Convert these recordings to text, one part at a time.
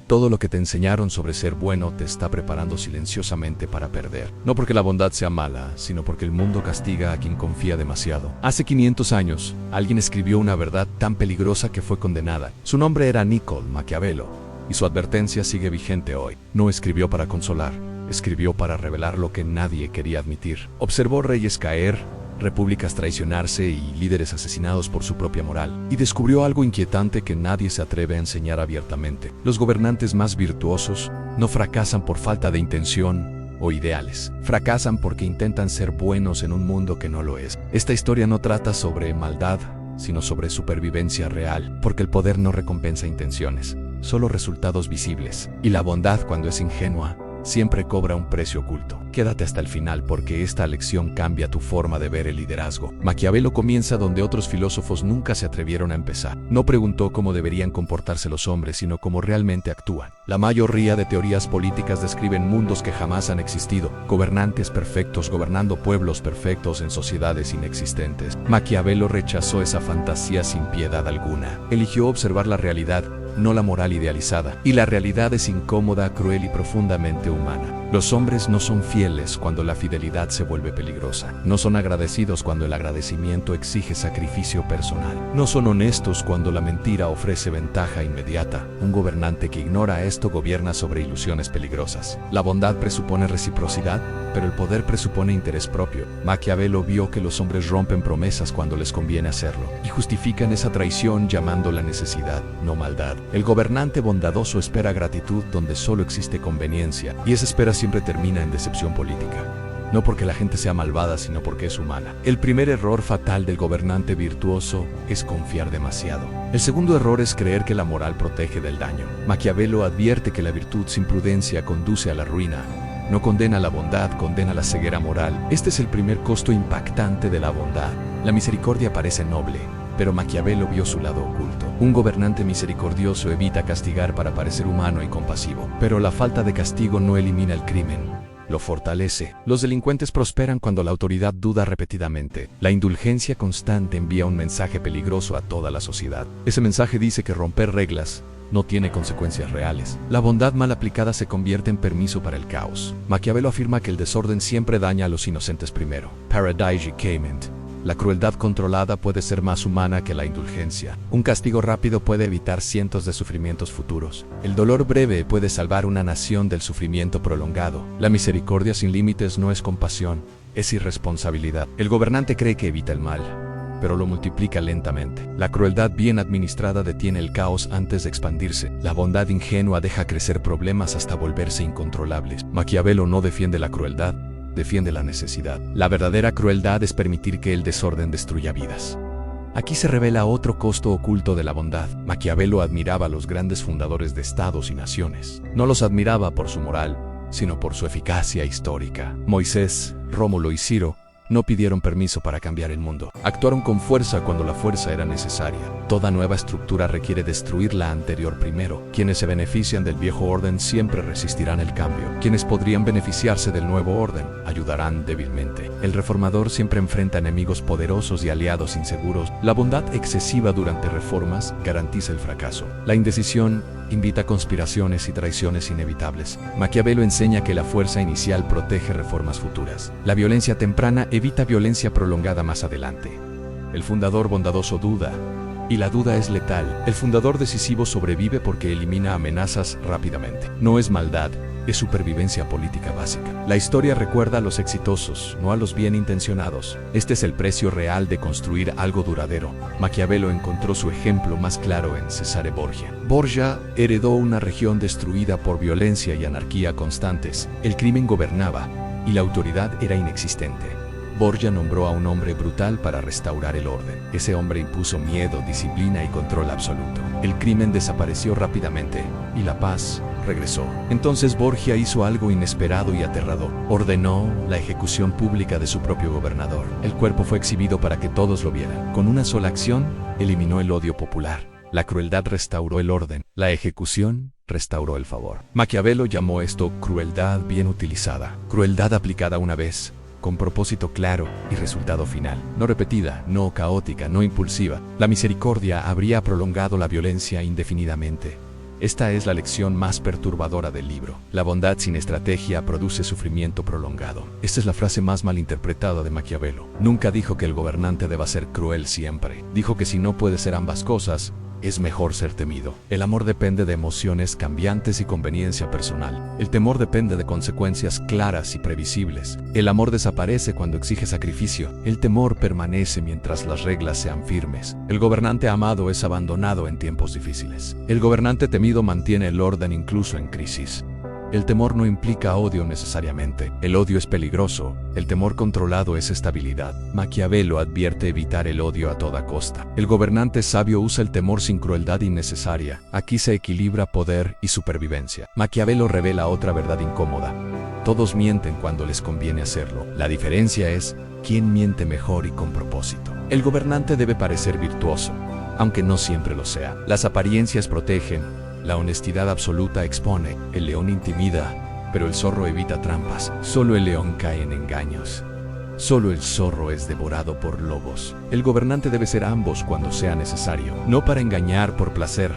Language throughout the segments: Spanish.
Todo lo que te enseñaron sobre ser bueno te está preparando silenciosamente para perder. No porque la bondad sea mala, sino porque el mundo castiga a quien confía demasiado. Hace 500 años, alguien escribió una verdad tan peligrosa que fue condenada. Su nombre era Niccolò Maquiavelo, y su advertencia sigue vigente hoy. No escribió para consolar, escribió para revelar lo que nadie quería admitir. Observó reyes caer, repúblicas traicionarse y líderes asesinados por su propia moral. Y descubrió algo inquietante que nadie se atreve a enseñar abiertamente. Los gobernantes más virtuosos no fracasan por falta de intención o ideales. Fracasan porque intentan ser buenos en un mundo que no lo es. Esta historia no trata sobre maldad, sino sobre supervivencia real, porque el poder no recompensa intenciones, solo resultados visibles. Y la bondad, cuando es ingenua, siempre cobra un precio oculto. Quédate hasta el final porque esta lección cambia tu forma de ver el liderazgo. Maquiavelo comienza donde otros filósofos nunca se atrevieron a empezar. No preguntó cómo deberían comportarse los hombres, sino cómo realmente actúan. La mayoría de teorías políticas describen mundos que jamás han existido, gobernantes perfectos gobernando pueblos perfectos en sociedades inexistentes. Maquiavelo rechazó esa fantasía sin piedad alguna. Eligió observar la realidad, no la moral idealizada. Y la realidad es incómoda, cruel y profundamente humana. Los hombres no son fieles cuando la fidelidad se vuelve peligrosa. No son agradecidos cuando el agradecimiento exige sacrificio personal. No son honestos cuando la mentira ofrece ventaja inmediata. Un gobernante que ignora esto gobierna sobre ilusiones peligrosas. La bondad presupone reciprocidad, pero el poder presupone interés propio. Maquiavelo vio que los hombres rompen promesas cuando les conviene hacerlo, y justifican esa traición llamándola necesidad, no maldad. El gobernante bondadoso espera gratitud donde solo existe conveniencia, y esa espera siempre termina en decepción política. No porque la gente sea malvada, sino porque es humana. El primer error fatal del gobernante virtuoso es confiar demasiado. El segundo error es creer que la moral protege del daño. Maquiavelo advierte que la virtud sin prudencia conduce a la ruina. No condena la bondad, condena la ceguera moral. Este es el primer costo impactante de la bondad. La misericordia parece noble, pero Maquiavelo vio su lado oculto. Un gobernante misericordioso evita castigar para parecer humano y compasivo, pero la falta de castigo no elimina el crimen, lo fortalece. Los delincuentes prosperan cuando la autoridad duda repetidamente. La indulgencia constante envía un mensaje peligroso a toda la sociedad. Ese mensaje dice que romper reglas no tiene consecuencias reales. La bondad mal aplicada se convierte en permiso para el caos. Maquiavelo afirma que el desorden siempre daña a los inocentes primero. Paradigicamente, la crueldad controlada puede ser más humana que la indulgencia. Un castigo rápido puede evitar cientos de sufrimientos futuros. El dolor breve puede salvar una nación del sufrimiento prolongado. La misericordia sin límites no es compasión, es irresponsabilidad. El gobernante cree que evita el mal, pero lo multiplica lentamente. La crueldad bien administrada detiene el caos antes de expandirse. La bondad ingenua deja crecer problemas hasta volverse incontrolables. Maquiavelo no defiende la crueldad, defiende la necesidad. La verdadera crueldad es permitir que el desorden destruya vidas. Aquí se revela otro costo oculto de la bondad. Maquiavelo admiraba a los grandes fundadores de estados y naciones. No los admiraba por su moral, sino por su eficacia histórica. Moisés, Rómulo y Ciro no pidieron permiso para cambiar el mundo. Actuaron con fuerza cuando la fuerza era necesaria. Toda nueva estructura requiere destruir la anterior primero. Quienes se benefician del viejo orden siempre resistirán el cambio. Quienes podrían beneficiarse del nuevo orden ayudarán débilmente. El reformador siempre enfrenta enemigos poderosos y aliados inseguros. La bondad excesiva durante reformas garantiza el fracaso. La indecisión invita a conspiraciones y traiciones inevitables. Maquiavelo enseña que la fuerza inicial protege reformas futuras. La violencia temprana evita violencia prolongada más adelante. El fundador bondadoso duda, y la duda es letal. El fundador decisivo sobrevive porque elimina amenazas rápidamente. No es maldad, es supervivencia política básica. La historia recuerda a los exitosos, no a los bien intencionados. Este es el precio real de construir algo duradero. Maquiavelo encontró su ejemplo más claro en Cesare Borgia. Borgia heredó una región destruida por violencia y anarquía constantes. El crimen gobernaba y la autoridad era inexistente. Borgia nombró a un hombre brutal para restaurar el orden. Ese hombre impuso miedo, disciplina y control absoluto. El crimen desapareció rápidamente y la paz regresó. Entonces Borgia hizo algo inesperado y aterrador. Ordenó la ejecución pública de su propio gobernador. El cuerpo fue exhibido para que todos lo vieran. Con una sola acción, eliminó el odio popular. La crueldad restauró el orden. La ejecución restauró el favor. Maquiavelo llamó esto crueldad bien utilizada. Crueldad aplicada una vez, con propósito claro y resultado final. No repetida, no caótica, no impulsiva. La misericordia habría prolongado la violencia indefinidamente. Esta es la lección más perturbadora del libro. La bondad sin estrategia produce sufrimiento prolongado. Esta es la frase más malinterpretada de Maquiavelo. Nunca dijo que el gobernante deba ser cruel siempre. Dijo que si no puede ser ambas cosas, es mejor ser temido. El amor depende de emociones cambiantes y conveniencia personal. El temor depende de consecuencias claras y previsibles. El amor desaparece cuando exige sacrificio. El temor permanece mientras las reglas sean firmes. El gobernante amado es abandonado en tiempos difíciles. El gobernante temido mantiene el orden incluso en crisis. El temor no implica odio necesariamente. El odio es peligroso. El temor controlado es estabilidad. Maquiavelo advierte evitar el odio a toda costa. El gobernante sabio usa el temor sin crueldad innecesaria. Aquí se equilibra poder y supervivencia. Maquiavelo revela otra verdad incómoda. Todos mienten cuando les conviene hacerlo. La diferencia es quién miente mejor y con propósito. El gobernante debe parecer virtuoso, aunque no siempre lo sea. Las apariencias protegen. La honestidad absoluta expone, el león intimida, pero el zorro evita trampas. Solo el león cae en engaños. Solo el zorro es devorado por lobos. El gobernante debe ser ambos cuando sea necesario, no para engañar por placer,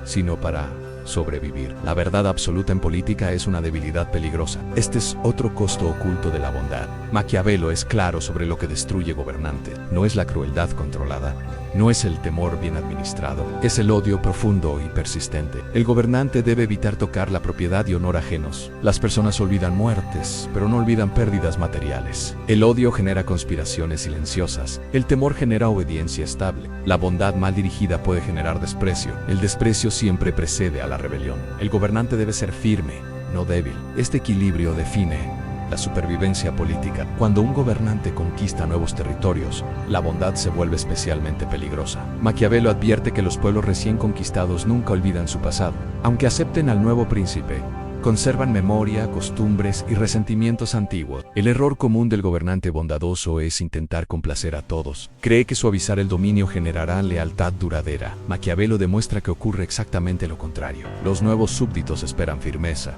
sino para sobrevivir. La verdad absoluta en política es una debilidad peligrosa. Este es otro costo oculto de la bondad. Maquiavelo es claro sobre lo que destruye gobernantes. No es la crueldad controlada. No es el temor bien administrado, es el odio profundo y persistente. El gobernante debe evitar tocar la propiedad y honor ajenos. Las personas olvidan muertes, pero no olvidan pérdidas materiales. El odio genera conspiraciones silenciosas. El temor genera obediencia estable. La bondad mal dirigida puede generar desprecio. El desprecio siempre precede a la rebelión. El gobernante debe ser firme, no débil. Este equilibrio define la supervivencia política. Cuando un gobernante conquista nuevos territorios, la bondad se vuelve especialmente peligrosa. Maquiavelo advierte que los pueblos recién conquistados nunca olvidan su pasado. Aunque acepten al nuevo príncipe, conservan memoria, costumbres y resentimientos antiguos. El error común del gobernante bondadoso es intentar complacer a todos. Cree que suavizar el dominio generará lealtad duradera. Maquiavelo demuestra que ocurre exactamente lo contrario. Los nuevos súbditos esperan firmeza,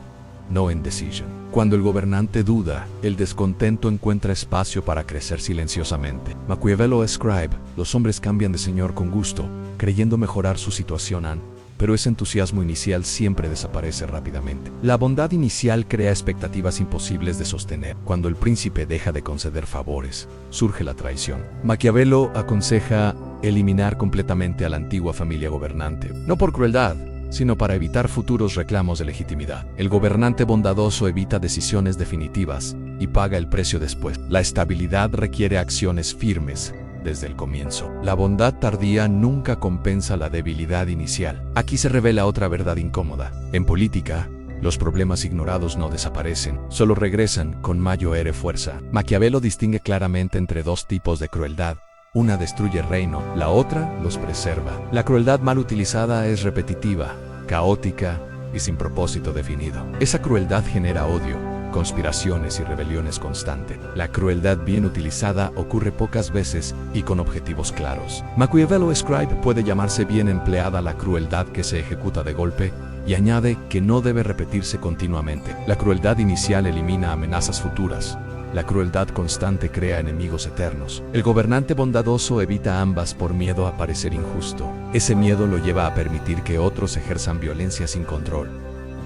no indecisión. Cuando el gobernante duda, el descontento encuentra espacio para crecer silenciosamente. Maquiavelo escribe, los hombres cambian de señor con gusto, creyendo mejorar su situación, pero ese entusiasmo inicial siempre desaparece rápidamente. La bondad inicial crea expectativas imposibles de sostener. Cuando el príncipe deja de conceder favores, surge la traición. Maquiavelo aconseja eliminar completamente a la antigua familia gobernante, no por crueldad, sino para evitar futuros reclamos de legitimidad. El gobernante bondadoso evita decisiones definitivas y paga el precio después. La estabilidad requiere acciones firmes desde el comienzo. La bondad tardía nunca compensa la debilidad inicial. Aquí se revela otra verdad incómoda. En política, los problemas ignorados no desaparecen, solo regresan con mayor fuerza. Maquiavelo distingue claramente entre dos tipos de crueldad. Una destruye el reino, la otra los preserva. La crueldad mal utilizada es repetitiva, caótica y sin propósito definido. Esa crueldad genera odio, conspiraciones y rebeliones constantes. La crueldad bien utilizada ocurre pocas veces y con objetivos claros. Maquiavelo escribe puede llamarse bien empleada la crueldad que se ejecuta de golpe, y añade que no debe repetirse continuamente. La crueldad inicial elimina amenazas futuras. La crueldad constante crea enemigos eternos. El gobernante bondadoso evita ambas por miedo a parecer injusto. Ese miedo lo lleva a permitir que otros ejerzan violencia sin control.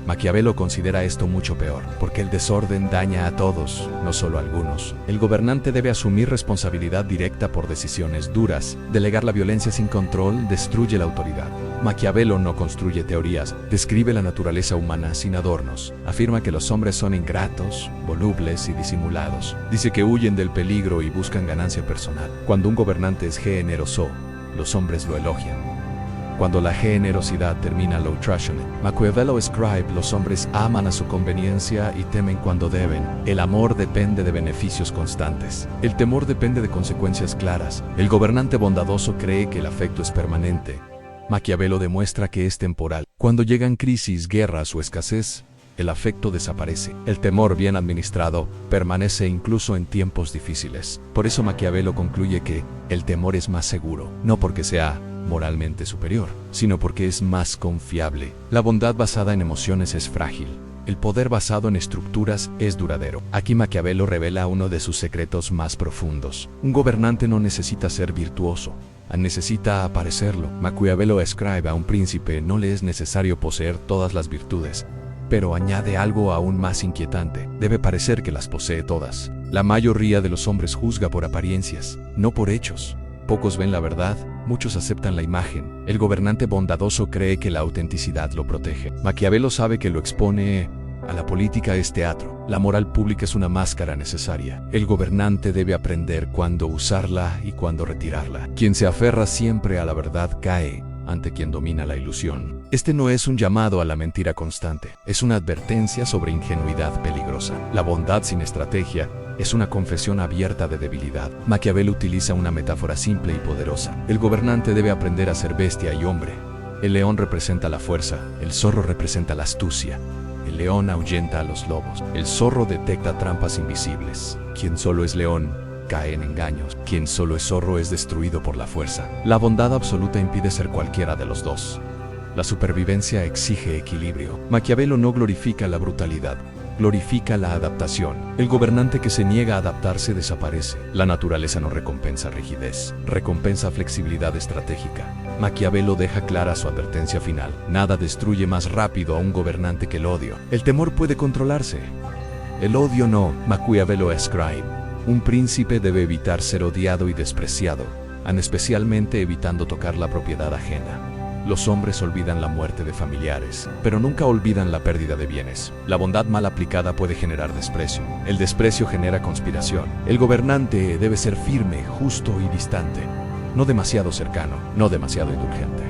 Maquiavelo considera esto mucho peor, porque el desorden daña a todos, no solo a algunos. El gobernante debe asumir responsabilidad directa por decisiones duras. Delegar la violencia sin control destruye la autoridad. Maquiavelo no construye teorías, describe la naturaleza humana sin adornos. Afirma que los hombres son ingratos, volubles y disimulados. Dice que huyen del peligro y buscan ganancia personal. Cuando un gobernante es generoso, los hombres lo elogian. Cuando la generosidad termina lo trashan. Maquiavelo escribe, los hombres aman a su conveniencia y temen cuando deben. El amor depende de beneficios constantes. El temor depende de consecuencias claras. El gobernante bondadoso cree que el afecto es permanente. Maquiavelo demuestra que es temporal. Cuando llegan crisis, guerras o escasez, el afecto desaparece. El temor bien administrado permanece incluso en tiempos difíciles. Por eso Maquiavelo concluye que el temor es más seguro, no porque sea moralmente superior, sino porque es más confiable. La bondad basada en emociones es frágil. El poder basado en estructuras es duradero. Aquí Maquiavelo revela uno de sus secretos más profundos. Un gobernante no necesita ser virtuoso, necesita aparecerlo. Maquiavelo escribe: a un príncipe no le es necesario poseer todas las virtudes, pero añade algo aún más inquietante: debe parecer que las posee todas. La mayoría de los hombres juzga por apariencias, no por hechos. Pocos ven la verdad, muchos aceptan la imagen. El gobernante bondadoso cree que la autenticidad lo protege. Maquiavelo sabe que lo expone a la política es teatro. La moral pública es una máscara necesaria. El gobernante debe aprender cuándo usarla y cuándo retirarla. Quien se aferra siempre a la verdad cae ante quien domina la ilusión. Este no es un llamado a la mentira constante, es una advertencia sobre ingenuidad peligrosa. La bondad sin estrategia es una confesión abierta de debilidad. Maquiavelo utiliza una metáfora simple y poderosa. El gobernante debe aprender a ser bestia y hombre. El león representa la fuerza, el zorro representa la astucia. El león ahuyenta a los lobos, el zorro detecta trampas invisibles. Quien solo es león cae en engaños. Quien solo es zorro es destruido por la fuerza. La bondad absoluta impide ser cualquiera de los dos. La supervivencia exige equilibrio. Maquiavelo no glorifica la brutalidad, glorifica la adaptación. El gobernante que se niega a adaptarse desaparece. La naturaleza no recompensa rigidez, recompensa flexibilidad estratégica. Maquiavelo deja clara su advertencia final: nada destruye más rápido a un gobernante que el odio. El temor puede controlarse, el odio no. Maquiavelo escribe: un príncipe debe evitar ser odiado y despreciado, especialmente evitando tocar la propiedad ajena. Los hombres olvidan la muerte de familiares, pero nunca olvidan la pérdida de bienes. La bondad mal aplicada puede generar desprecio. El desprecio genera conspiración. El gobernante debe ser firme, justo y distante. No demasiado cercano, no demasiado indulgente.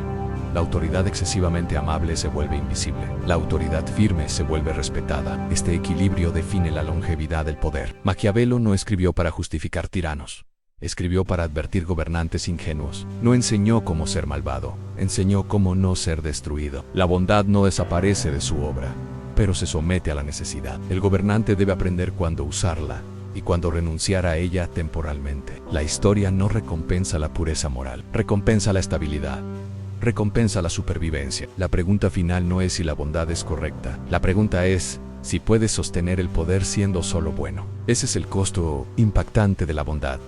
La autoridad excesivamente amable se vuelve invisible. La autoridad firme se vuelve respetada. Este equilibrio define la longevidad del poder. Maquiavelo no escribió para justificar tiranos. Escribió para advertir gobernantes ingenuos. No enseñó cómo ser malvado, enseñó cómo no ser destruido. La bondad no desaparece de su obra, pero se somete a la necesidad. El gobernante debe aprender cuándo usarla y cuándo renunciar a ella temporalmente. La historia no recompensa la pureza moral, recompensa la estabilidad, recompensa la supervivencia. La pregunta final no es si la bondad es correcta, la pregunta es si puedes sostener el poder siendo solo bueno. Ese es el costo impactante de la bondad.